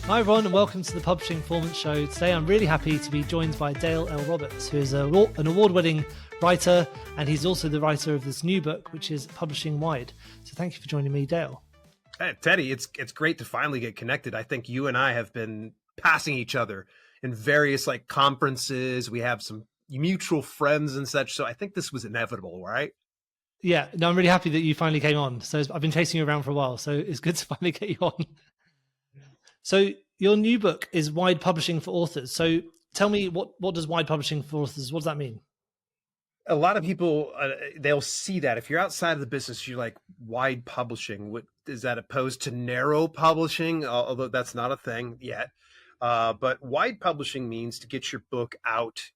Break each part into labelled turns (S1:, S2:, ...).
S1: Hi everyone and welcome to the Publishing Performance Show. Today I'm really happy to be joined by Dale L. Roberts, who is an award-winning writer, and he's also the writer of this new book, which is Publishing Wide. So thank you for joining me, Dale.
S2: Hey, Teddy, it's great to finally get connected. I think you and I have been passing each other in various conferences. We have some mutual friends and such. So I think this was inevitable, right?
S1: Yeah, no, I'm really happy that you finally came on. So I've been chasing you around for a while, so it's good to finally get you on. So your new book is Wide Publishing for Authors. So tell me, what does Wide Publishing for Authors, what does that mean?
S2: A lot of people, they'll see that. If you're outside of the business, you're like, wide publishing. What is that opposed to narrow publishing? Although that's not a thing yet. But wide publishing means to get your book out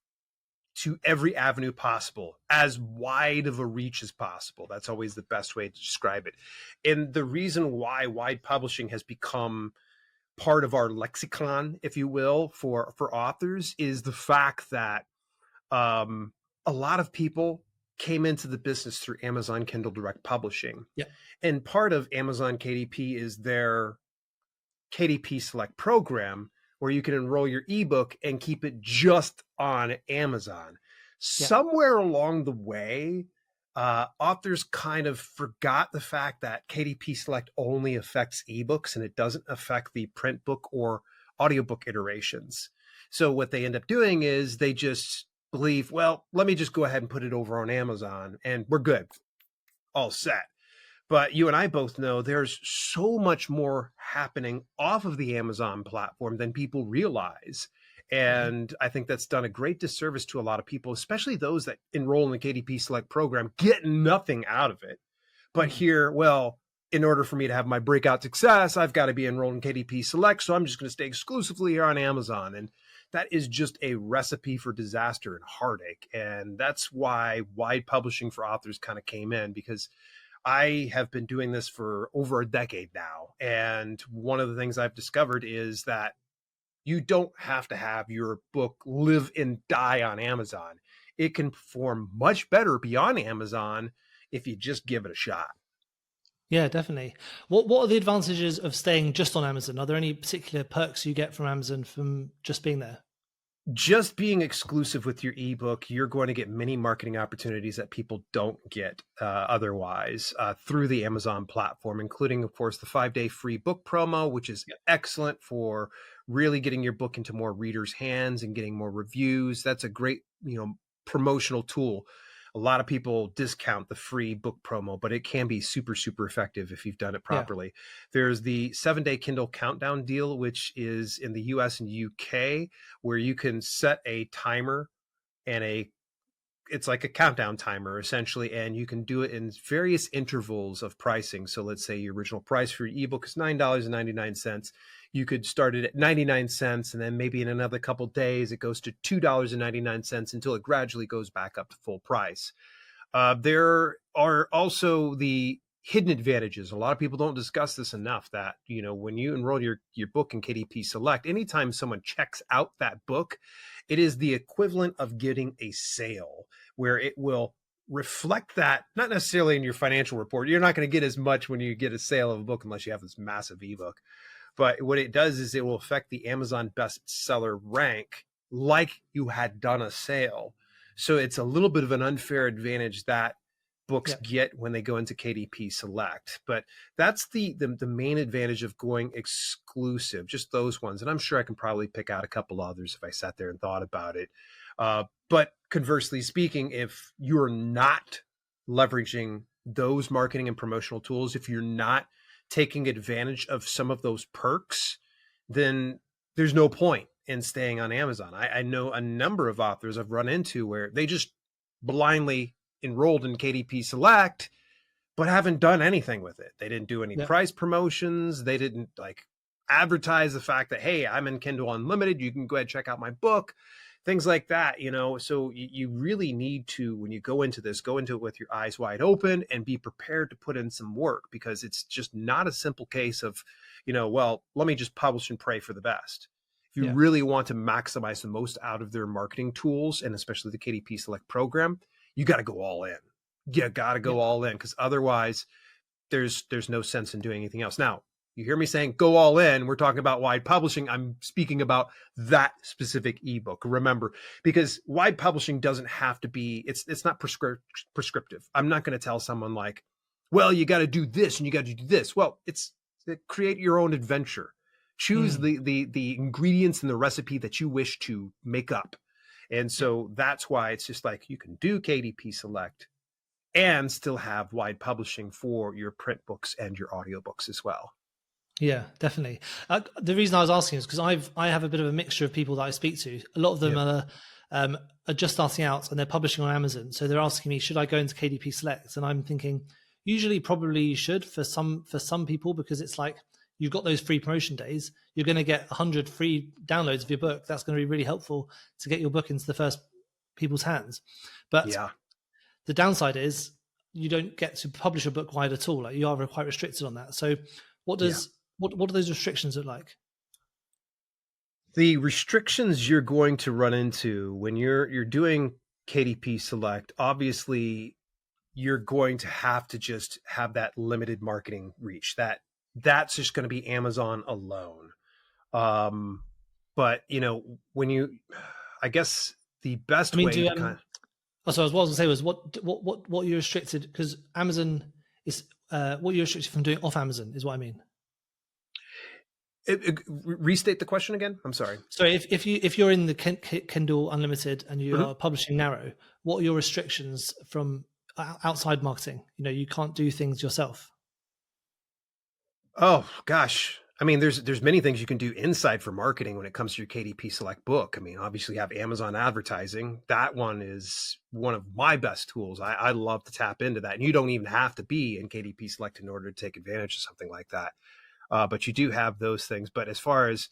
S2: to every avenue possible, as wide of a reach as possible. That's always the best way to describe it. And the reason why wide publishing has become part of our lexicon, if you will, for authors is the fact that a lot of people came into the business through Amazon Kindle Direct Publishing.
S1: Yeah.
S2: And part of Amazon KDP is their KDP Select program, where you can enroll your ebook and keep it just on Amazon. Yeah. Somewhere along the way, authors kind of forgot the fact that KDP Select only affects ebooks and it doesn't affect the print book or audiobook iterations. So what they end up doing is they just believe, well, let me just go ahead and put it over on Amazon and we're good, all set. But you and I both know there's so much more happening off of the Amazon platform than people realize. And I think that's done a great disservice to a lot of people, especially those that enroll in the KDP Select program, get nothing out of it. But here, well, in order for me to have my breakout success, I've got to be enrolled in KDP Select. So I'm just going to stay exclusively here on Amazon. And that is just a recipe for disaster and heartache. And that's why wide publishing for authors kind of came in, because I have been doing this for over a decade now. And one of the things I've discovered is that you don't have to have your book live and die on Amazon. It can perform much better beyond Amazon if you just give it a shot.
S1: Yeah, definitely. What are the advantages of staying just on Amazon? Are there any particular perks you get from Amazon from just being there?
S2: Just being exclusive with your ebook, you're going to get many marketing opportunities that people don't get otherwise through the Amazon platform, including, of course, the 5-day free book promo, which is excellent for really getting your book into more readers' hands and getting more reviews. That's a great, promotional tool. A lot of people discount the free book promo, but it can be super, super effective if you've done it properly. Yeah. There's the 7-day Kindle countdown deal, which is in the US and UK, where you can set a timer and it's like a countdown timer essentially, and you can do it in various intervals of pricing. So let's say your original price for your ebook is $9.99. You could start it at 99 cents, and then maybe in another couple days, it goes to $2.99 until it gradually goes back up to full price. There are also the hidden advantages. A lot of people don't discuss this enough, that, when you enroll your book in KDP Select, anytime someone checks out that book, it is the equivalent of getting a sale, where it will reflect that, not necessarily in your financial report. You're not going to get as much when you get a sale of a book unless you have this massive ebook. But what it does is it will affect the Amazon bestseller rank like you had done a sale. So it's a little bit of an unfair advantage that books get when they go into KDP Select. But that's the main advantage of going exclusive, just those ones. And I'm sure I can probably pick out a couple others if I sat there and thought about it. But conversely speaking, if you're not leveraging those marketing and promotional tools, if you're not taking advantage of some of those perks, then there's no point in staying on Amazon. I know a number of authors I've run into where they just blindly enrolled in KDP Select, but haven't done anything with it. They didn't do any price promotions. They didn't advertise the fact that, hey, I'm in Kindle Unlimited. You can go ahead and check out my book. Things like that, so you really need to, when you go into this, go into it with your eyes wide open and be prepared to put in some work, because it's just not a simple case of, well, let me just publish and pray for the best. If you really want to maximize the most out of their marketing tools, and especially the KDP Select program, you got to go all in. You got to go all in, because otherwise there's no sense in doing anything else. Now, You hear me saying go all in. We're talking about wide publishing. I'm speaking about that specific ebook. Remember, because wide publishing doesn't have to be, it's not prescriptive. I'm not going to tell someone like, well, you got to do this and you got to do this. Well, it's create your own adventure. Choose the ingredients and the recipe that you wish to make up. And so that's why it's just like you can do KDP Select and still have wide publishing for your print books and your audiobooks as well.
S1: Yeah, definitely. The reason I was asking is because I have a bit of a mixture of people that I speak to. A lot of them are just starting out and they're publishing on Amazon. So they're asking me, should I go into KDP Select? And I'm thinking, usually probably you should for some people, because it's like you've got those free promotion days. You're going to get 100 free downloads of your book. That's going to be really helpful to get your book into the first people's hands. But the downside is you don't get to publish a book wide at all. Like you are quite restricted on that. So what do those restrictions look like?
S2: The restrictions you're going to run into when you're doing KDP Select, obviously you're going to have just have that limited marketing reach. That's just going to be Amazon alone. But I guess the best way to kind of.
S1: So what I was going to say was what you're restricted, because Amazon is what you're restricted from doing off Amazon is what I mean.
S2: Restate the question again. I'm sorry.
S1: So if you're in the Kindle Unlimited and you are publishing narrow, what are your restrictions from outside marketing? You can't do things yourself.
S2: Oh gosh. I mean, there's many things you can do inside for marketing when it comes to your KDP Select book. I mean, obviously you have Amazon advertising. That one is one of my best tools. I love to tap into that. And you don't even have to be in KDP Select in order to take advantage of something like that. But you do have those things. But as far as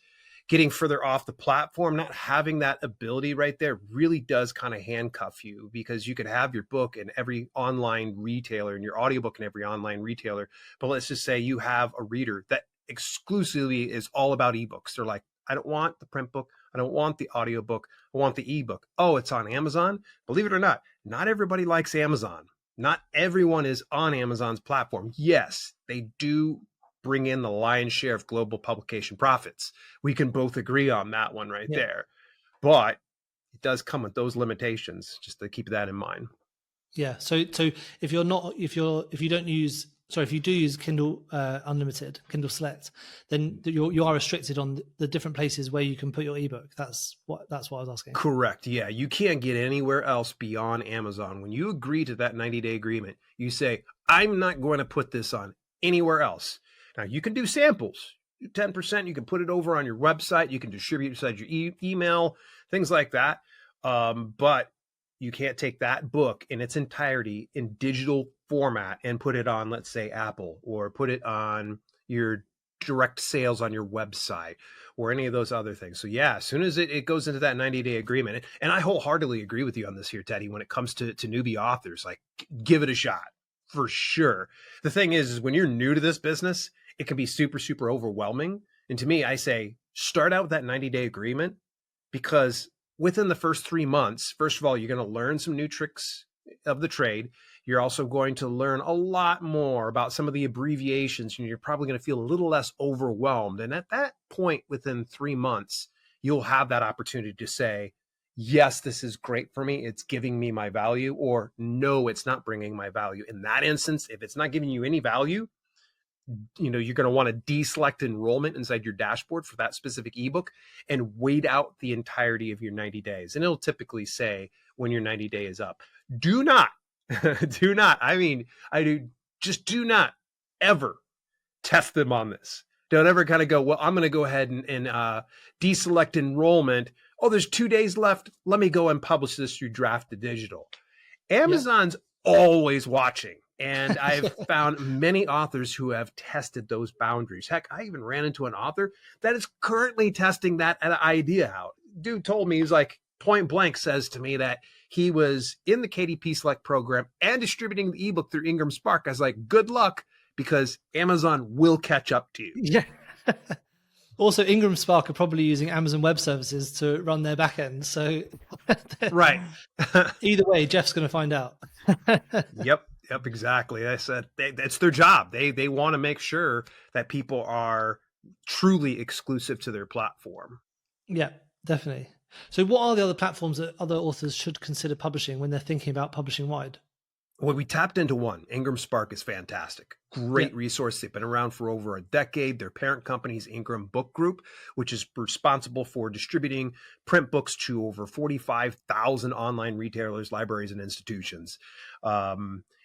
S2: getting further off the platform, not having that ability right there really does kind of handcuff you, because you could have your book in every online retailer and your audiobook in every online retailer. But let's just say you have a reader that exclusively is all about ebooks. They're like, I don't want the print book. I don't want the audiobook. I want the ebook. Oh, it's on Amazon. Believe it or not everybody likes Amazon. Not everyone is on Amazon's platform. Yes, they do bring in the lion's share of global publication profits. We can both agree on that one right there. But it does come with those limitations, just to keep that in mind.
S1: Yeah. So if you do use Kindle Unlimited, Kindle Select, then you are restricted on the different places where you can put your ebook. That's what I was asking.
S2: Correct. Yeah. You can't get anywhere else beyond Amazon. When you agree to that 90-day agreement, you say, I'm not going to put this on anywhere else. Now, you can do samples, 10%. You can put it over on your website. You can distribute inside your email, things like that. But you can't take that book in its entirety in digital format and put it on, let's say, Apple, or put it on your direct sales on your website or any of those other things. So, yeah, as soon as it goes into that 90-day agreement, and I wholeheartedly agree with you on this here, Teddy, when it comes to newbie authors, like, give it a shot for sure. The thing is when you're new to this business, it can be super, super overwhelming. And to me, I say, start out with that 90-day agreement, because within the first 3 months, first of all, you're going to learn some new tricks of the trade. You're also going to learn a lot more about some of the abbreviations, and you're probably going to feel a little less overwhelmed. And at that point, within 3 months, you'll have that opportunity to say, yes, this is great for me. It's giving me my value, or no, it's not bringing my value. In that instance, if it's not giving you any value, you're going to want to deselect enrollment inside your dashboard for that specific ebook and wait out the entirety of your 90 days. And it'll typically say when your 90 day is up. Do not, do not ever test them on this. Don't ever kind of go, well, I'm going to go ahead and deselect enrollment. Oh, there's 2 days left. Let me go and publish this through Draft to Digital. Amazon's always watching. And I've found many authors who have tested those boundaries. Heck, I even ran into an author that is currently testing that idea out. Dude told me, he's like, point blank says to me that he was in the KDP Select program and distributing the ebook through Ingram Spark. I was like, good luck, because Amazon will catch up to you.
S1: Yeah. Also, Ingram Spark are probably using Amazon Web Services to run their backend. So
S2: right.
S1: Either way, Jeff's going to find out.
S2: Yep. Yep, exactly. I said that's their job. They want to make sure that people are truly exclusive to their platform.
S1: Yeah, definitely. So what are the other platforms that other authors should consider publishing when they're thinking about publishing wide?
S2: Well, we tapped into one. Ingram Spark is fantastic.
S1: Yeah,
S2: Great resource. They've been around for over a decade. Their parent company is Ingram Book Group, which is responsible for distributing print books to over 45,000 online retailers, libraries, and institutions.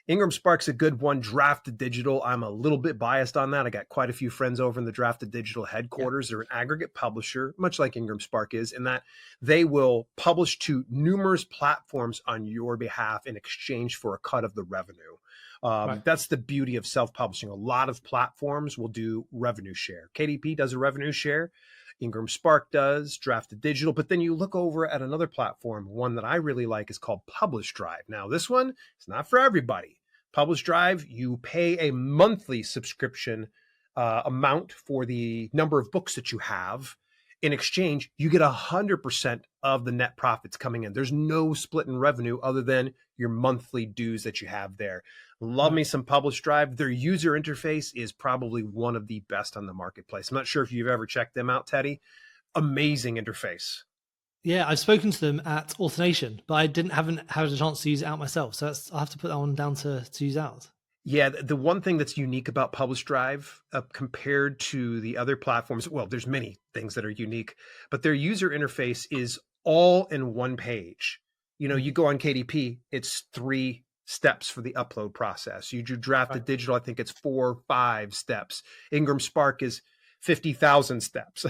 S2: Ingram Spark's a good one. Drafted Digital, I'm a little bit biased on that. I got quite a few friends over in the Drafted Digital
S1: yeah,
S2: headquarters. They're an aggregate publisher, much like Ingram Spark is, in that they will publish to numerous platforms on your behalf in exchange for a cut of the revenue.
S1: right.
S2: That's the beauty of self-publishing. A lot of platforms will do revenue share. KDP does a revenue share. Ingram Spark does, Drafted Digital. But then you look over at another platform. One that I really like is called Publish Drive. Now, this one is not for everybody. Publish Drive, you pay a monthly subscription amount for the number of books that you have. In exchange, you get 100% of the net profits coming in. There's no split in revenue other than your monthly dues that you have there. Love me some Publish Drive. Their user interface is probably one of the best on the marketplace. I'm not sure if you've ever checked them out, Teddy. Amazing interface.
S1: Yeah, I've spoken to them at Authonation, but I haven't had a chance to use it out myself. So I'll have to put that one down to use out.
S2: Yeah, the one thing that's unique about Publish Drive compared to the other platforms, well, there's many things that are unique, but their user interface is all in one page. You know, you go on KDP, it's 3 steps for the upload process. You do Drafted Digital, I think it's 4, 5 steps. Ingram Spark is 50,000 steps.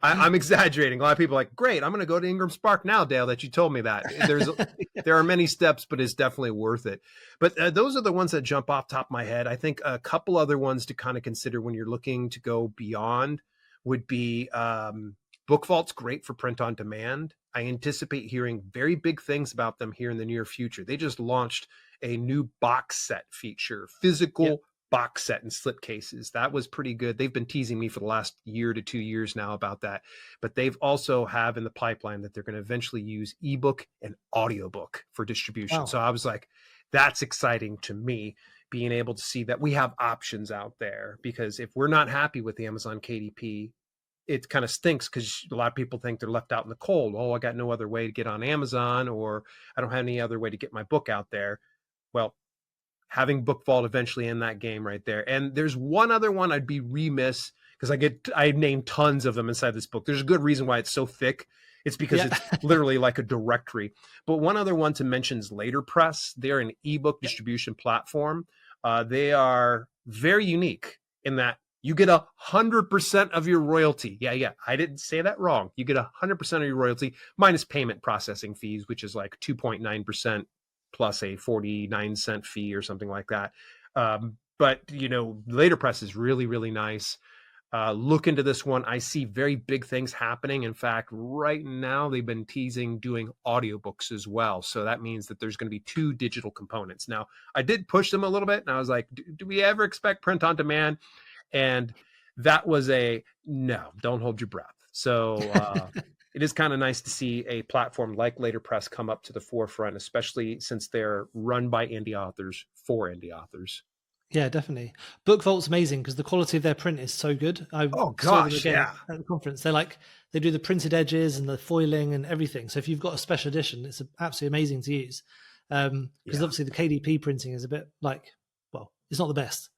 S2: I'm exaggerating. A lot of people are like, great, I'm going to go to Ingram Spark now, Dale, that you told me that. There are many steps, but it's definitely worth it. But those are the ones that jump off top of my head. I think a couple other ones to kind of consider when you're looking to go beyond would be BookVault's great for print on demand. I anticipate hearing very big things about them here in the near future. They just launched a new box set feature, physical box set and slipcases. That was pretty good. They've been teasing me for the last year to 2 years now about that. But they've also have in the pipeline that they're going to eventually use ebook and audiobook for distribution.
S1: Wow.
S2: So I was like, that's exciting to me, being able to see that we have options out there. Because if we're not happy with the Amazon KDP, it kind of stinks because a lot of people think they're left out in the cold. Oh, I got no other way to get on Amazon, or I don't have any other way to get my book out there. Well, having BookVault eventually in that game right there. And there's one other one I'd be remiss because I named tons of them inside this book. There's a good reason why it's so thick. It's because it's literally like a directory. But one other one to mention is Later Press. They're an ebook distribution platform. They are very unique in that you get 100% of your royalty. Yeah, I didn't say that wrong. You get 100% of your royalty minus payment processing fees, which is like 2.9% plus a 49-cent fee or something like that. But, you know, Later Press is really, really nice. Look into this one. I see very big things happening. In fact, right now they've been teasing doing audiobooks as well. So that means that there's going to be 2 digital components. Now, I did push them a little bit and I was like, do we ever expect print on demand? And that was a no, don't hold your breath. So it is kind of nice to see a platform like Later Press come up to the forefront, especially since they're run by indie authors for indie authors.
S1: Yeah, definitely. BookVault's amazing because the quality of their print is so good.
S2: Oh gosh, yeah.
S1: At the conference. They do the printed edges and the foiling and everything. So if you've got a special edition, it's absolutely amazing to use. Because obviously the KDP printing is a bit like, well, it's not the best.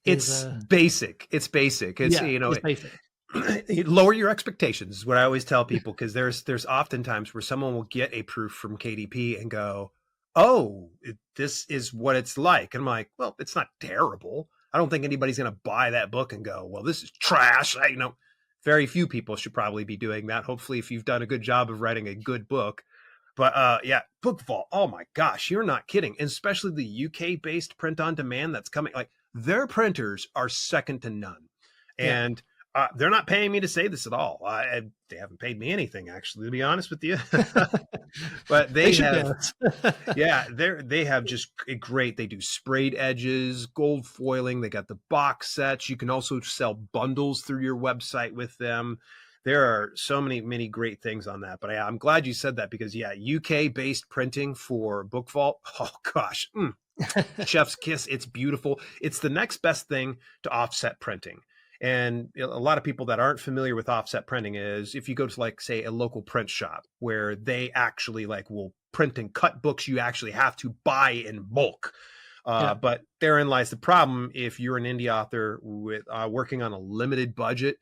S2: It's basic. It's basic. It's
S1: it's basic.
S2: Lower your expectations is what I always tell people, because there's often times where someone will get a proof from KDP and go, oh, this is what it's like. And I'm like, well, it's not terrible. I don't think anybody's going to buy that book and go, well, this is trash. Very few people should probably be doing that. Hopefully, if you've done a good job of writing a good book. But BookVault, oh my gosh, you're not kidding. And especially the UK based print on demand that's coming, like their printers are second to none. And they're not paying me to say this at all. They haven't paid me anything, actually, to be honest with you. But they have, they have just great. They do sprayed edges, gold foiling. They got the box sets. You can also sell bundles through your website with them. There are so many great things on that. But I'm glad you said that because, yeah, UK based printing for BookVault. Oh, gosh. Chef's kiss. It's beautiful. It's the next best thing to offset printing. And a lot of people that aren't familiar with offset printing is if you go to, like, say, a local print shop where they actually like will print and cut books you actually have to buy in bulk.
S1: Yeah.
S2: But therein lies the problem. If you're an indie author with working on a limited budget,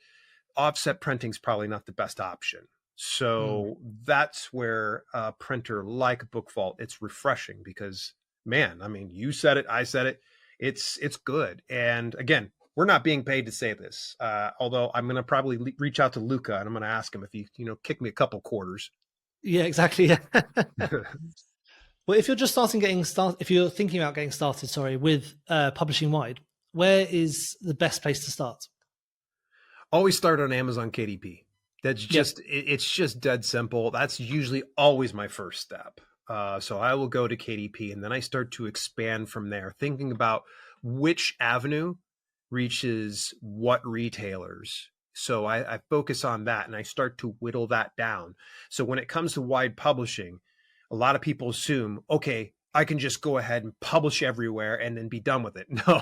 S2: offset printing is probably not the best option. So that's where a printer like BookVault, it's refreshing because, man, I mean, you said it, I said it, it's good. And again, we're not being paid to say this, although I'm going to probably reach out to Luca and I'm going to ask him if he, kick me a couple quarters.
S1: Yeah, exactly. Yeah. Well, if you're just if you're thinking about getting started, with publishing wide, where is the best place to start?
S2: Always start on Amazon KDP. That's just, it's just dead simple. That's usually always my first step. So I will go to KDP and then I start to expand from there, thinking about which avenue reaches what retailers. So I focus on that and I start to whittle that down. So when it comes to wide publishing, a lot of people assume, okay, I can just go ahead and publish everywhere and then be done with it. No,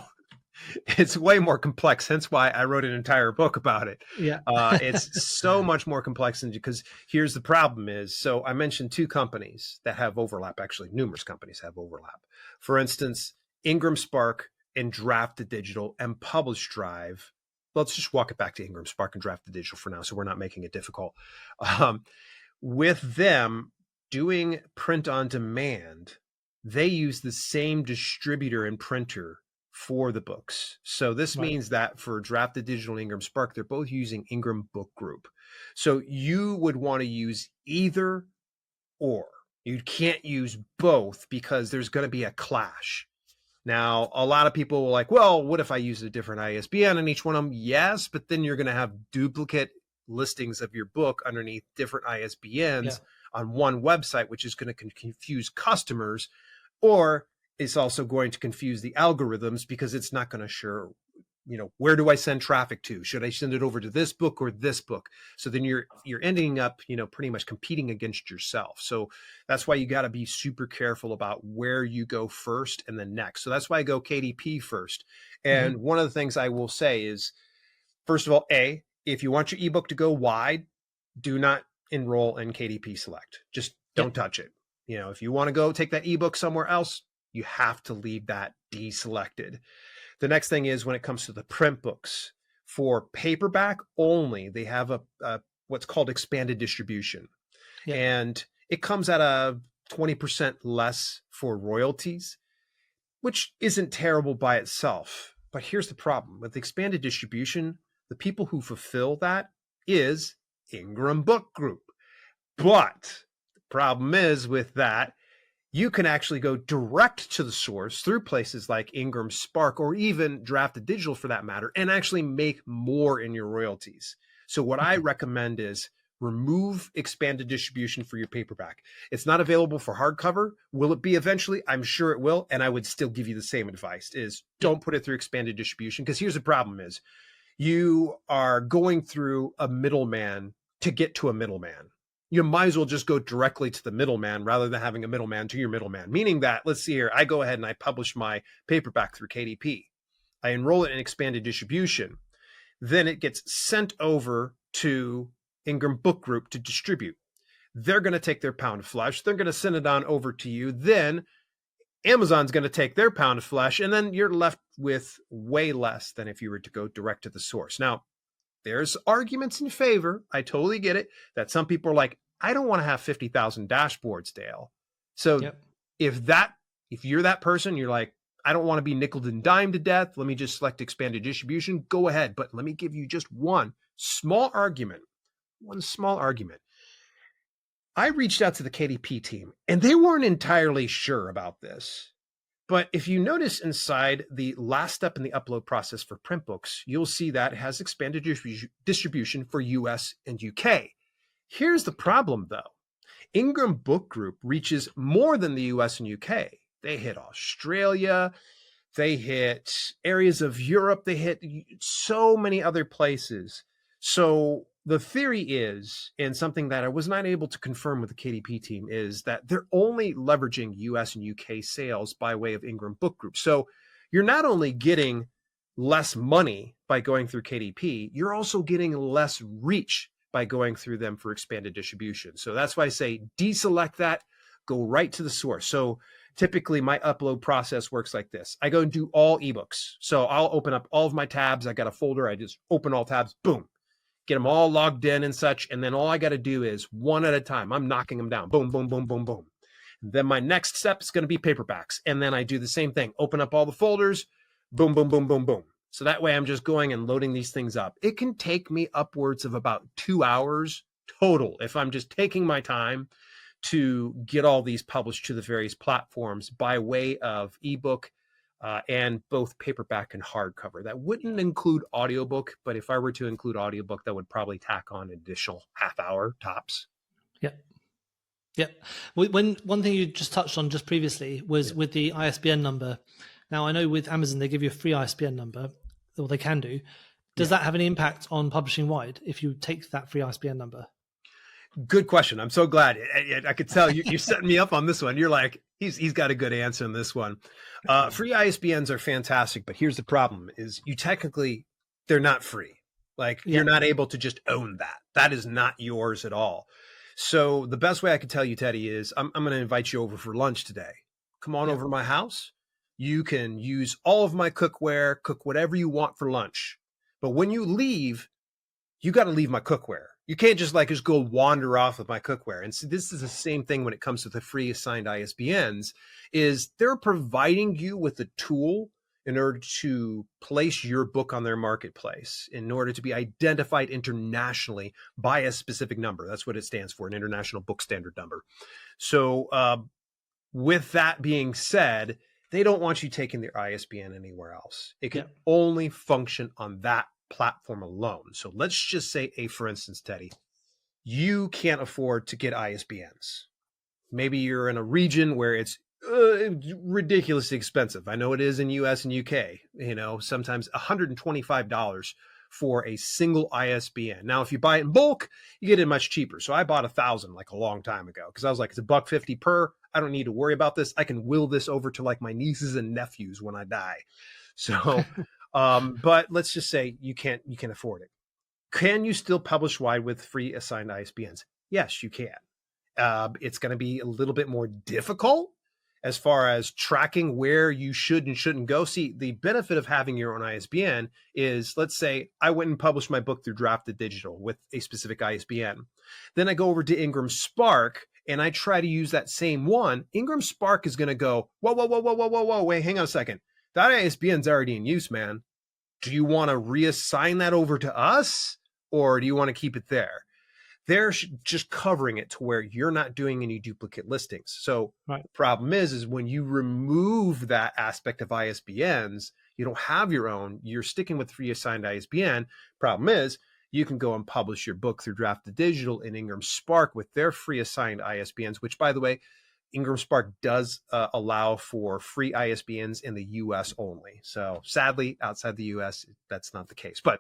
S2: it's way more complex. Hence why I wrote an entire book about it.
S1: Yeah.
S2: It's so much more complex because here's the problem is, so I mentioned two companies that have overlap. Actually, numerous companies have overlap. For instance, Ingram Spark and Draft to Digital and Publish Drive. Let's just walk it back to Ingram Spark and Draft to Digital for now, so we're not making it difficult. With them doing print on demand, they use the same distributor and printer for the books. So this means that for Draft to Digital and Ingram Spark, they're both using Ingram Book Group. So you would want to use either or. You can't use both because there's going to be a clash. Now, a lot of people will like, well, what if I use a different ISBN on each one of them? Yes, but then you're going to have duplicate listings of your book underneath different ISBNs on one website, which is going to confuse customers, or it's also going to confuse the algorithms because it's not going to sure, where do I send traffic to? Should I send it over to this book or this book? So then you're ending up, pretty much competing against yourself. So that's why you got to be super careful about where you go first and then next. So that's why I go KDP first. And one of the things I will say is, first of all, if you want your ebook to go wide, do not enroll in KDP Select. Just don't touch it. If you want to go take that ebook somewhere else, you have to leave that deselected. The next thing is when it comes to the print books, for paperback only, they have a what's called expanded distribution. And it comes at a 20% less for royalties, which isn't terrible by itself. But here's the problem. With expanded distribution, the people who fulfill that is Ingram Book Group. But the problem is with that, you can actually go direct to the source through places like Ingram Spark or even Draft to Digital for that matter, and actually make more in your royalties. So what I recommend is remove expanded distribution for your paperback. It's not available for hardcover. Will it be eventually? I'm sure it will. And I would still give you the same advice is don't put it through expanded distribution, because here's the problem is you are going through a middleman to get to a middleman. You might as well just go directly to the middleman rather than having a middleman to your middleman. Meaning that, let's see here, I go ahead and I publish my paperback through KDP. I enroll it in expanded distribution. Then it gets sent over to Ingram Book Group to distribute. They're going to take their pound of flesh. They're going to send it on over to you. Then Amazon's going to take their pound of flesh, and then you're left with way less than if you were to go direct to the source. Now, there's arguments in favor. I totally get it that some people are like, I don't want to have 50,000 dashboards, Dale. So if you're that person, you're like, I don't want to be nickeled and dimed to death. Let me just select expanded distribution. Go ahead. But let me give you just one small argument. I reached out to the KDP team and they weren't entirely sure about this. But if you notice inside the last step in the upload process for print books, you'll see that it has expanded distribution for US and UK. Here's the problem, though. Ingram Book Group reaches more than the US and UK. They hit Australia. They hit areas of Europe. They hit so many other places. So the theory is, and something that I was not able to confirm with the KDP team, is that they're only leveraging US and UK sales by way of Ingram Book Group. So you're not only getting less money by going through KDP, you're also getting less reach by going through them for expanded distribution. So that's why I say deselect that, go right to the source. So typically my upload process works like this. I go and do all ebooks. So I'll open up all of my tabs. I got a folder. I just open all tabs, boom, get them all logged in and such. And then all I got to do is one at a time. I'm knocking them down. Boom, boom, boom, boom, boom. Then my next step is going to be paperbacks. And then I do the same thing. Open up all the folders. Boom, boom, boom, boom, boom. So that way I'm just going and loading these things up. It can take me upwards of about 2 hours total if I'm just taking my time to get all these published to the various platforms by way of ebook and both paperback and hardcover. That wouldn't include audiobook, but if I were to include audiobook, that would probably tack on an additional half hour tops.
S1: Yeah. Yeah. When one thing you just touched on just previously was with the ISBN number. Now, I know with Amazon, they give you a free ISBN number, or they can do. Does that have any impact on publishing wide if you take that free ISBN number?
S2: Good question. I'm so glad. I could tell you're setting me up on this one. You're like, he's got a good answer on this one. Free ISBNs are fantastic, but here's the problem is they're not free. Like you're not able to just own that. That is not yours at all. So the best way I could tell you, Teddy, is I'm going to invite you over for lunch today. Come on over to my house. You can use all of my cookware, cook whatever you want for lunch. But when you leave, you got to leave my cookware. You can't just go wander off with my cookware. And so this is the same thing when it comes to the free assigned ISBNs, is they're providing you with a tool in order to place your book on their marketplace, in order to be identified internationally by a specific number. That's what it stands for, an International Book Standard number. So with that being said, they don't want you taking their ISBN anywhere else. It can only function on that platform alone. So let's just say, for instance, Teddy, you can't afford to get ISBNs. Maybe you're in a region where it's ridiculously expensive. I know it is in US and UK, sometimes $125 for a single ISBN. Now, if you buy it in bulk, you get it much cheaper. So I bought 1,000 a long time ago because I was like, it's $1.50 per. I don't need to worry about this. I can will this over to my nieces and nephews when I die. So, but let's just say you can't afford it. Can you still publish wide with free assigned ISBNs? Yes, you can. It's going to be a little bit more difficult as far as tracking where you should and shouldn't go. See, the benefit of having your own ISBN is, let's say I went and published my book through Drafted Digital with a specific ISBN. Then I go over to Ingram Spark and I try to use that same one. Ingram Spark is going to go, whoa, wait, hang on a second. That ISBN's already in use, man. Do you want to reassign that over to us, or do you want to keep it there? They're just covering it to where you're not doing any duplicate listings. So the problem is when you remove that aspect of ISBNs, you don't have your own, you're sticking with free assigned ISBN. Problem is you can go and publish your book through Drafted Digital in Ingram Spark with their free assigned ISBNs, which, by the way, Ingram Spark does allow for free ISBNs in the US only. So sadly, outside the US, that's not the case. But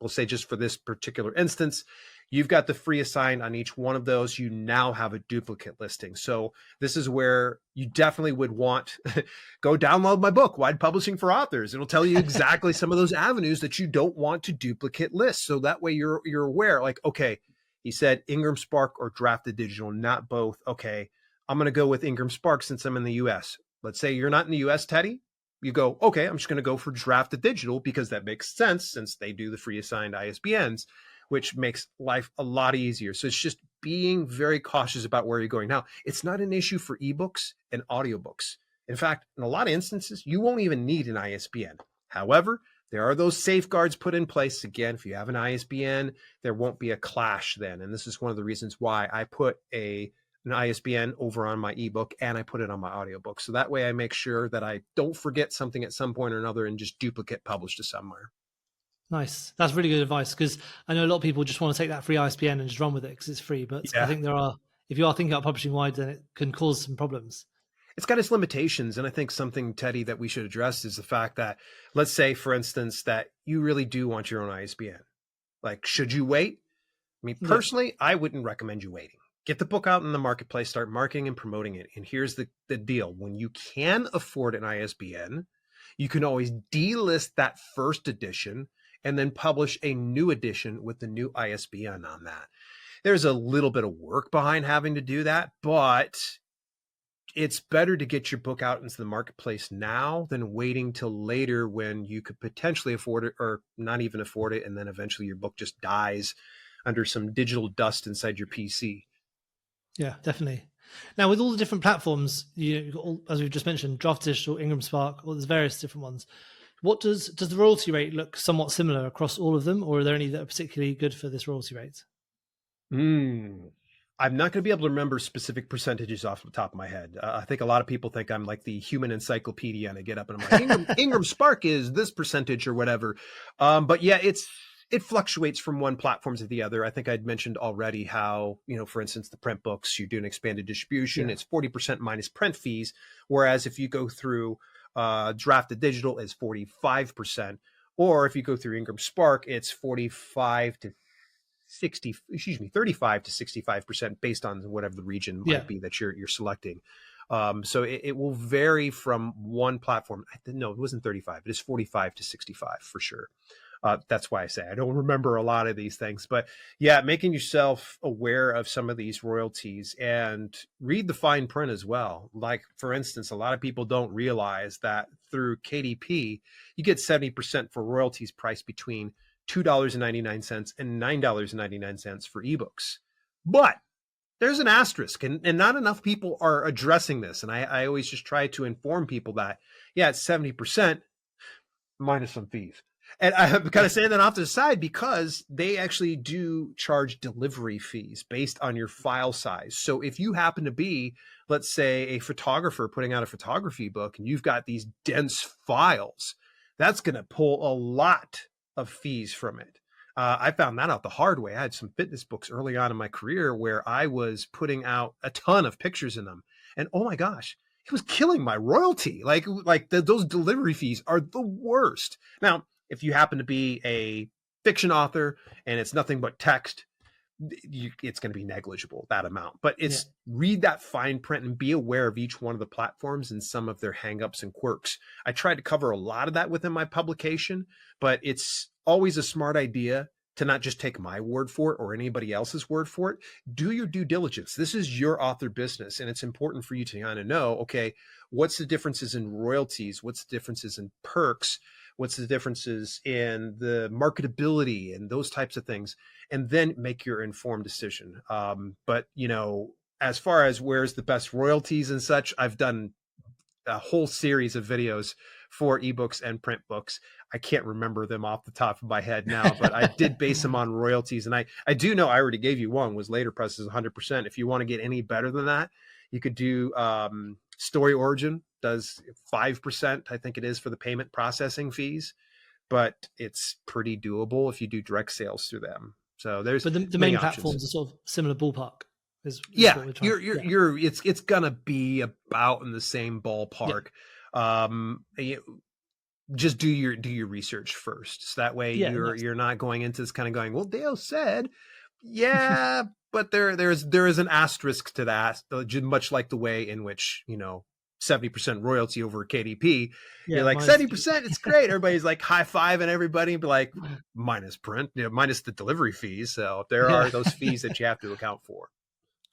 S2: we'll say just for this particular instance, you've got the free assigned on each one of those. You now have a duplicate listing. So this is where you definitely would want, go download my book, Wide Publishing for Authors. It'll tell you exactly some of those avenues that you don't want to duplicate list. So that way you're aware, okay, he said Ingram Spark or Drafted Digital, not both. Okay, I'm going to go with Ingram Spark since I'm in the US. Let's say you're not in the US, Teddy. You go, okay, I'm just going to go for Drafted Digital because that makes sense since they do the free assigned ISBNs, which makes life a lot easier. So it's just being very cautious about where you're going. Now, it's not an issue for ebooks and audiobooks. In fact, in a lot of instances, you won't even need an ISBN. However, there are those safeguards put in place. Again, if you have an ISBN, there won't be a clash then. And this is one of the reasons why I put an ISBN over on my ebook and I put it on my audiobook. So that way I make sure that I don't forget something at some point or another and just duplicate publish to somewhere.
S1: Nice. That's really good advice, because I know a lot of people just want to take that free ISBN and just run with it because it's free. But I think if you are thinking about publishing wide, then it can cause some problems.
S2: It's got its limitations. And I think something, Teddy, that we should address is the fact that, let's say, for instance, that you really do want your own ISBN. Should you wait? I mean,
S1: Yeah.
S2: personally, I wouldn't recommend you waiting. Get the book out in the marketplace, start marketing and promoting it. And here's the deal. When you can afford an ISBN, you can always delist that first edition and then publish a new edition with the new ISBN on that. There's a little bit of work behind having to do that, but it's better to get your book out into the marketplace now than waiting till later when you could potentially afford it or not even afford it. And then eventually your book just dies under some digital dust inside your PC.
S1: Yeah, definitely. Now, with all the different platforms, you've got all, as we've just mentioned, Draft Digital, Ingram Spark, well, there's various different ones. What does the royalty rate look somewhat similar across all of them, or are there any that are particularly good for this royalty rate?
S2: I'm not going to be able to remember specific percentages off the top of my head. I think a lot of people think I'm like the human encyclopedia, and I get up and I'm like, Ingram Spark is this percentage or whatever. But yeah, it fluctuates from one platform to the other. I think I'd mentioned already how, for instance, the print books, you do an expanded distribution, it's 40% minus print fees. Whereas if you go through Drafted Digital, it's 45%. Or if you go through Ingram Spark, it's 35 to 65% based on whatever the region might be that you're selecting. So it will vary from one platform. No, it wasn't 35. It is 45 to 65 for sure. That's why I say I don't remember a lot of these things, but yeah, making yourself aware of some of these royalties and read the fine print as well. Like, for instance, a lot of people don't realize that through KDP, you get 70% for royalties priced between $2.99 and $9.99 for ebooks. But there's an asterisk, and not enough people are addressing this. And I always just try to inform people that, yeah, it's 70% minus some fees. And I'm kind of saying that off to the side because they actually do charge delivery fees based on your file size. So if you happen to be, let's say, a photographer putting out a photography book and you've got these dense files, that's going to pull a lot of fees from it. I found that out the hard way. I had some fitness books early on in my career where I was putting out a ton of pictures in them. And oh my gosh, it was killing my royalty. Those delivery fees are the worst. Now, if you happen to be a fiction author and it's nothing but text, it's going to be negligible, that amount. But read that fine print and be aware of each one of the platforms and some of their hangups and quirks. I tried to cover a lot of that within my publication, but it's always a smart idea to not just take my word for it or anybody else's word for it. Do your due diligence. This is your author business, and it's important for you to kind of know, okay, what's the differences in royalties? What's the differences in perks? What's the differences in the marketability and those types of things, and then make your informed decision. But, as far as where's the best royalties and such, I've done a whole series of videos for ebooks and print books. I can't remember them off the top of my head now, but I did base them on royalties. And I do know I already gave you one, was Later Press is 100%. If you want to get any better than that, you could do Story Origin does 5%, I think it is, for the payment processing fees, but it's pretty doable if you do direct sales through them. So there's
S1: the main platforms are sort of similar ballpark. Is
S2: what we're it's gonna be about in the same ballpark. Just do your research first, so that way you're not going into this kind of going, well, Dale said, but there is an asterisk to that, much like the way in which 70% royalty over KDP. You're like 70%, it's great. Everybody's like high fiving everybody and be like, minus print, minus the delivery fees. So there are those fees that you have to account for.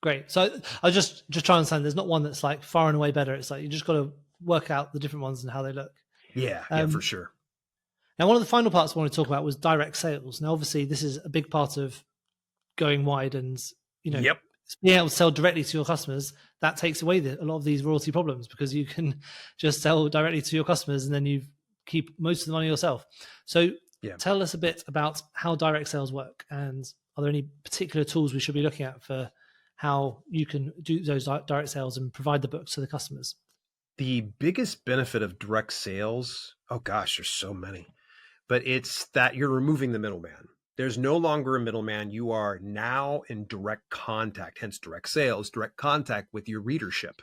S1: Great. So I just try and understand. There's not one that's like far and away better. It's like you just got to work out the different ones and how they look.
S2: Yeah, for sure.
S1: Now, one of the final parts I want to talk about was direct sales. Now, obviously, this is a big part of going wide, and being able to sell directly to your customers. That takes away a lot of these royalty problems because you can just sell directly to your customers and then you keep most of the money yourself. So tell us a bit about how direct sales work, and are there any particular tools we should be looking at for how you can do those direct sales and provide the books to the customers?
S2: The biggest benefit of direct sales, oh gosh, there's so many, but it's that you're removing the middleman. There's no longer a middleman. You are now in direct contact, hence direct sales, direct contact with your readership.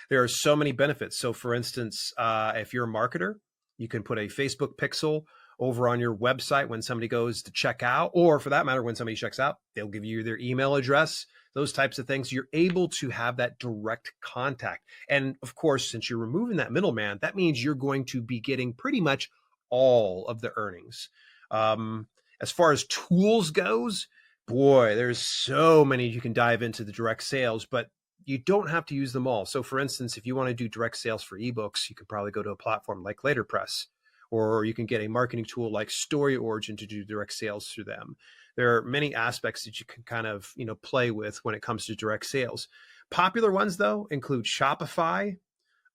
S2: There are so many benefits. So for instance, if you're a marketer, you can put a Facebook pixel over on your website when somebody goes to check out, or for that matter, when somebody checks out, they'll give you their email address, those types of things. You're able to have that direct contact. And of course, since you're removing that middleman, that means you're going to be getting pretty much all of the earnings. As far as tools goes, boy, there's so many you can dive into the direct sales, but you don't have to use them all. So for instance, if you want to do direct sales for ebooks, you could probably go to a platform like Letterpress, or you can get a marketing tool like Story Origin to do direct sales through them. There are many aspects that you can kind of, play with when it comes to direct sales. Popular ones though include Shopify,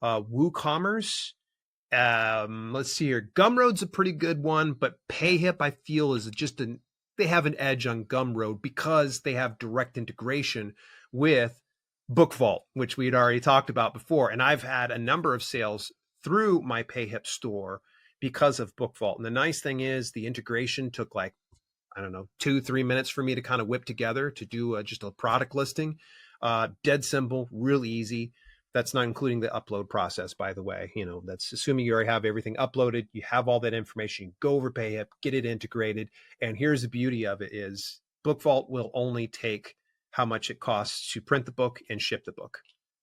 S2: WooCommerce. Let's see here. Gumroad's a pretty good one, but PayHip I feel is they have an edge on Gumroad because they have direct integration with BookVault, which we had already talked about before. And I've had a number of sales through my PayHip store because of BookVault. And the nice thing is the integration took like, I don't know, 2-3 minutes for me to kind of whip together to do just a product listing. Dead simple, real easy. That's not including the upload process, by the way. That's assuming you already have everything uploaded. You have all that information. You go over PayHip, get it integrated. And here's the beauty of it is BookVault will only take how much it costs to print the book and ship the book.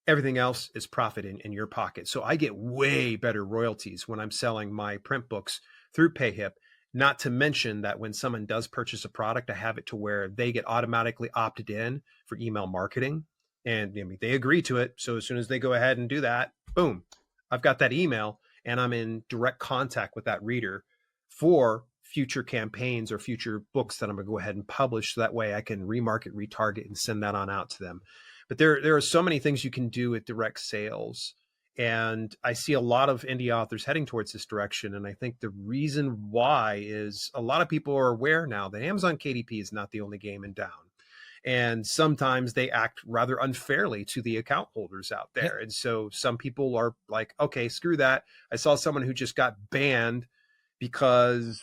S2: Everything else is profit in your pocket. So I get way better royalties when I'm selling my print books through PayHip. Not to mention that when someone does purchase a product, I have it to where they get automatically opted in for email marketing. And they agree to it. So as soon as they go ahead and do that, boom, I've got that email and I'm in direct contact with that reader for future campaigns or future books that I'm going to go ahead and publish. So that way I can remarket, retarget, and send that on out to them. But there are so many things you can do with direct sales. And I see a lot of indie authors heading towards this direction. And I think the reason why is a lot of people are aware now that Amazon KDP is not the only game in town. And sometimes they act rather unfairly to the account holders out there. And so some people are like, okay, screw that. I saw someone who just got banned because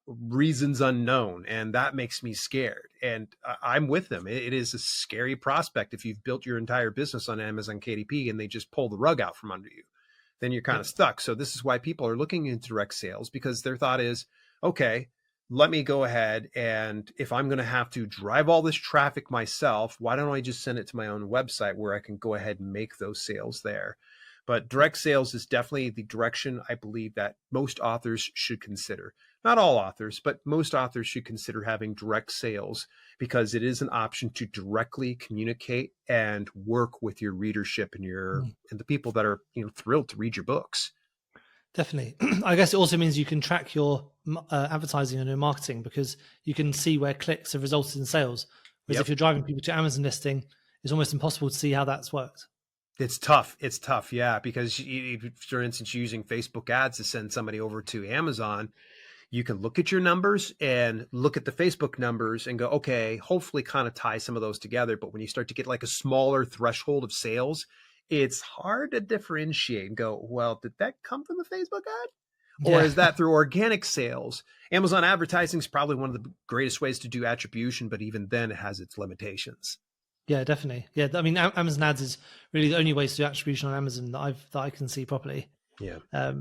S2: reasons unknown. And that makes me scared. And I'm with them. It is a scary prospect if you've built your entire business on Amazon KDP and they just pull the rug out from under you. Then you're kind of stuck. So this is why people are looking into direct sales, because their thought is, okay, let me go ahead, and if I'm going to have to drive all this traffic myself, why don't I just send it to my own website where I can go ahead and make those sales there? But direct sales is definitely the direction I believe that most authors should consider. Not all authors, but most authors should consider having direct sales because it is an option to directly communicate and work with your readership and and the people that are thrilled to read your books.
S1: Definitely. I guess it also means you can track your advertising and your marketing because you can see where clicks have resulted in sales. Whereas if you're driving people to Amazon listing, it's almost impossible to see how that's worked.
S2: It's tough. It's tough. Yeah. Because for instance, using Facebook ads to send somebody over to Amazon, you can look at your numbers and look at the Facebook numbers and go, okay, hopefully kind of tie some of those together. But when you start to get like a smaller threshold of sales, it's hard to differentiate and go, well, did that come from the Facebook ad? Or is that through organic sales? Amazon advertising is probably one of the greatest ways to do attribution, but even then it has its limitations.
S1: Yeah, definitely. Yeah, I mean, Amazon ads is really the only way to do attribution on Amazon that I can see properly.
S2: Yeah.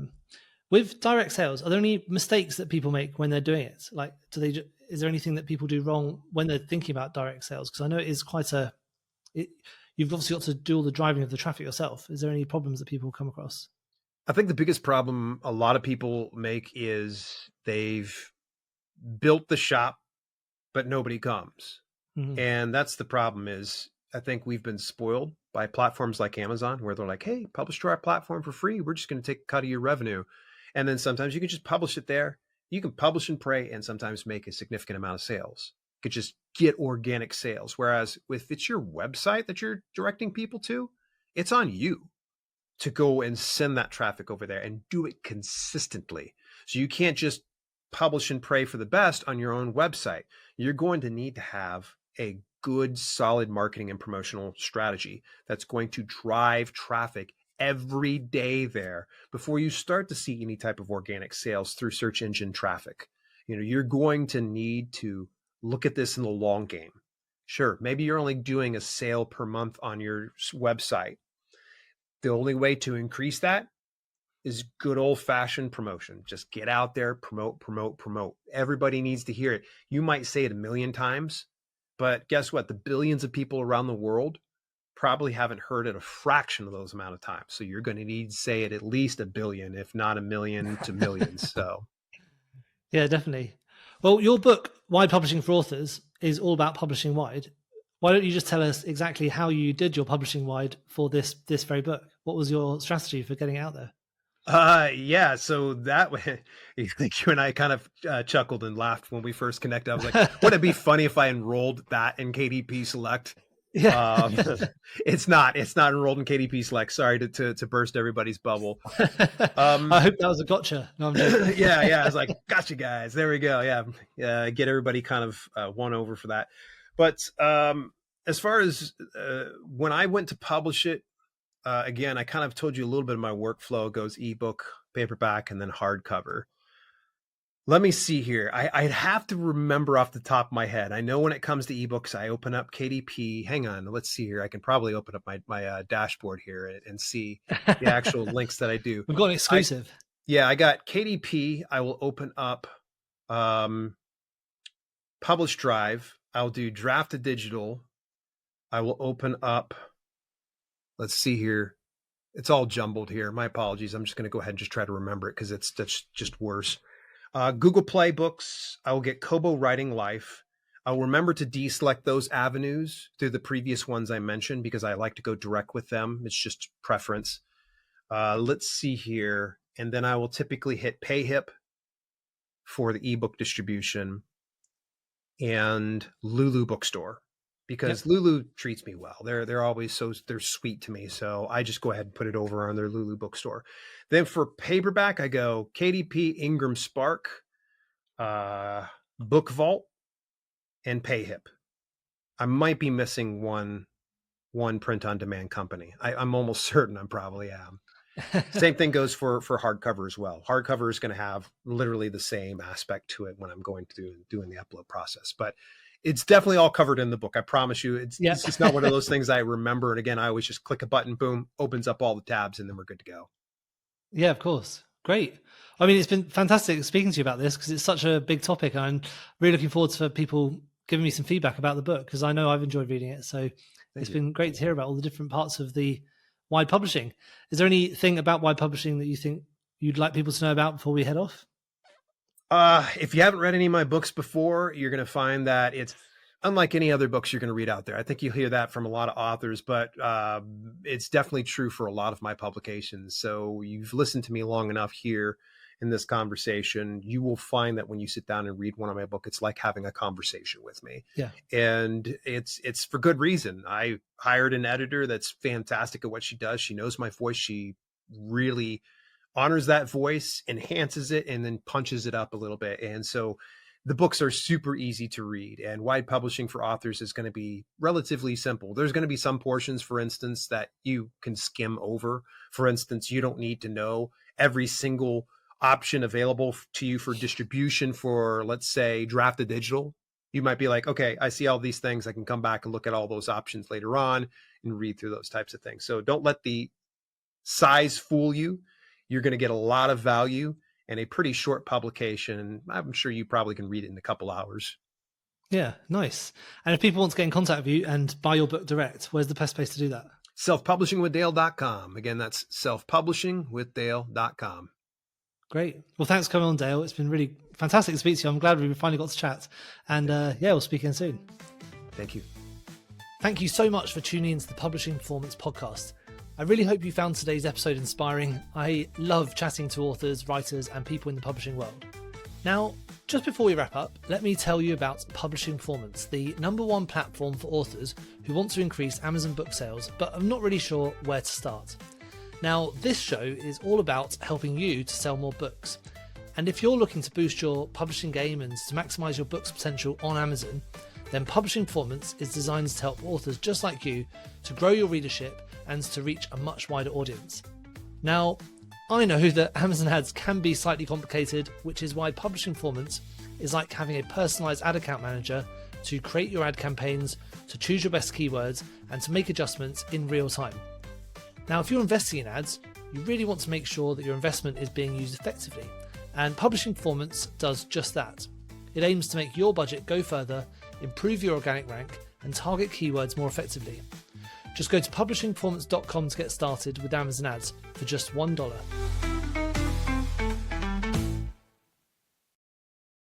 S1: With direct sales, are there any mistakes that people make when they're doing it? Like, is there anything that people do wrong when they're thinking about direct sales? Because I know it is quite you've obviously got to do all the driving of the traffic yourself. Is there any problems that people come across?
S2: I think the biggest problem a lot of people make is they've built the shop, but nobody comes. Mm-hmm. And that's the problem is I think we've been spoiled by platforms like Amazon where they're like, hey, publish to our platform for free. We're just going to take a cut of your revenue. And then sometimes you can just publish it there. You can publish and pray and sometimes make a significant amount of sales. You could just get organic sales. Whereas if it's your website that you're directing people to, it's on you to go and send that traffic over there and do it consistently. So you can't just publish and pray for the best on your own website. You're going to need to have a good, solid marketing and promotional strategy that's going to drive traffic every day there before you start to see any type of organic sales through search engine traffic. You're going to need to look at this in the long game. Sure, maybe you're only doing a sale per month on your website. The only way to increase that is good old-fashioned promotion. Just get out there, promote, promote, promote. Everybody needs to hear it. You might say it a million times, but guess what? The billions of people around the world probably haven't heard it a fraction of those amount of times. So you're going to need to say it at least a billion, if not a million to millions. So
S1: yeah, definitely. Well, your book, Wide Publishing for Authors, is all about publishing wide. Why don't you just tell us exactly how you did your publishing wide for this very book? What was your strategy for getting it out there?
S2: Yeah, so that way, you and I kind of chuckled and laughed when we first connected. I was like, wouldn't it be funny if I enrolled that in KDP Select?
S1: Yeah.
S2: It's not enrolled in KDP Select. Sorry to burst everybody's bubble.
S1: I hope that was a gotcha. No, I'm joking.
S2: Yeah. I was like, gotcha, guys. There we go. Yeah. Get everybody kind of won over for that. But as far as when I went to publish it, again, I kind of told you a little bit of my workflow. It goes ebook, paperback, and then hardcover. Let me see here. I'd have to remember off the top of my head. I know when it comes to ebooks, I open up KDP. Hang on. Let's see here. I can probably open up my dashboard here and see the actual links that I do.
S1: We've got an exclusive.
S2: I got KDP. I will open up Publish Drive. I'll do Draft to Digital. I will open up. Let's see here. It's all jumbled here. My apologies. I'm just going to go ahead and just try to remember it because that's just worse. Google Play Books. I will get Kobo Writing Life. I'll remember to deselect those avenues through the previous ones I mentioned because I like to go direct with them. It's just preference. Let's see here. And then I will typically hit PayHip for the ebook distribution and Lulu Bookstore. Because Lulu treats me well. They're always they're sweet to me. So I just go ahead and put it over on their Lulu Bookstore. Then for paperback, I go KDP, Ingram Spark, BookVault, and PayHip. I might be missing one print on demand company. I'm almost certain I probably am. Same thing goes for hardcover as well. Hardcover is going to have literally the same aspect to it when I'm going to doing the upload process, but it's definitely all covered in the book. I promise you. It's just not one of those things I remember. And again, I always just click a button, boom, opens up all the tabs, and then we're good to go.
S1: Yeah, of course. Great. I mean, it's been fantastic speaking to you about this because it's such a big topic. And I'm really looking forward to people giving me some feedback about the book because I know I've enjoyed reading it. So it's been great to hear about all the different parts of the wide publishing. Is there anything about wide publishing that you think you'd like people to know about before we head off?
S2: If you haven't read any of my books before, you're going to find that it's unlike any other books you're going to read out there. I think you'll hear that from a lot of authors, but it's definitely true for a lot of my publications. So you've listened to me long enough here in this conversation, you will find that when you sit down and read one of my books, it's like having a conversation with me.
S1: Yeah.
S2: And it's for good reason. I hired an editor that's fantastic at what she does. She knows my voice. She really honors that voice, enhances it, and then punches it up a little bit. And so the books are super easy to read, and wide publishing for authors is going to be relatively simple. There's going to be some portions, for instance, that you can skim over. For instance, you don't need to know every single option available to you for distribution for, let's say, Draft to Digital. You might be like, okay, I see all these things. I can come back and look at all those options later on and read through those types of things. So don't let the size fool you. You're going to get a lot of value and a pretty short publication. I'm sure you probably can read it in a couple hours.
S1: Yeah, nice. And if people want to get in contact with you and buy your book direct, where's the best place to do that?
S2: Selfpublishingwithdale.com. Again, that's selfpublishingwithdale.com.
S1: Great. Well, thanks for coming on, Dale. It's been really fantastic to speak to you. I'm glad we finally got to chat. And we'll speak again soon.
S2: Thank you.
S1: Thank you so much for tuning into the Publishing Performance Podcast. I really hope you found today's episode inspiring. I love chatting to authors, writers, and people in the publishing world. Now, just before we wrap up, let me tell you about Publishing Performance, the #1 platform for authors who want to increase Amazon book sales, but I'm not really sure where to start. Now, this show is all about helping you to sell more books. And if you're looking to boost your publishing game and to maximize your book's potential on Amazon, then Publishing Performance is designed to help authors just like you to grow your readership and to reach a much wider audience. Now, I know that Amazon ads can be slightly complicated, which is why Publishing Performance is like having a personalized ad account manager to create your ad campaigns, to choose your best keywords, and to make adjustments in real time. Now, if you're investing in ads, You really want to make sure that your investment is being used effectively, and Publishing Performance does just that. It aims to make your budget go further, improve your organic rank, and target keywords more effectively. Just go to publishingperformance.com to get started with Amazon ads for just $1.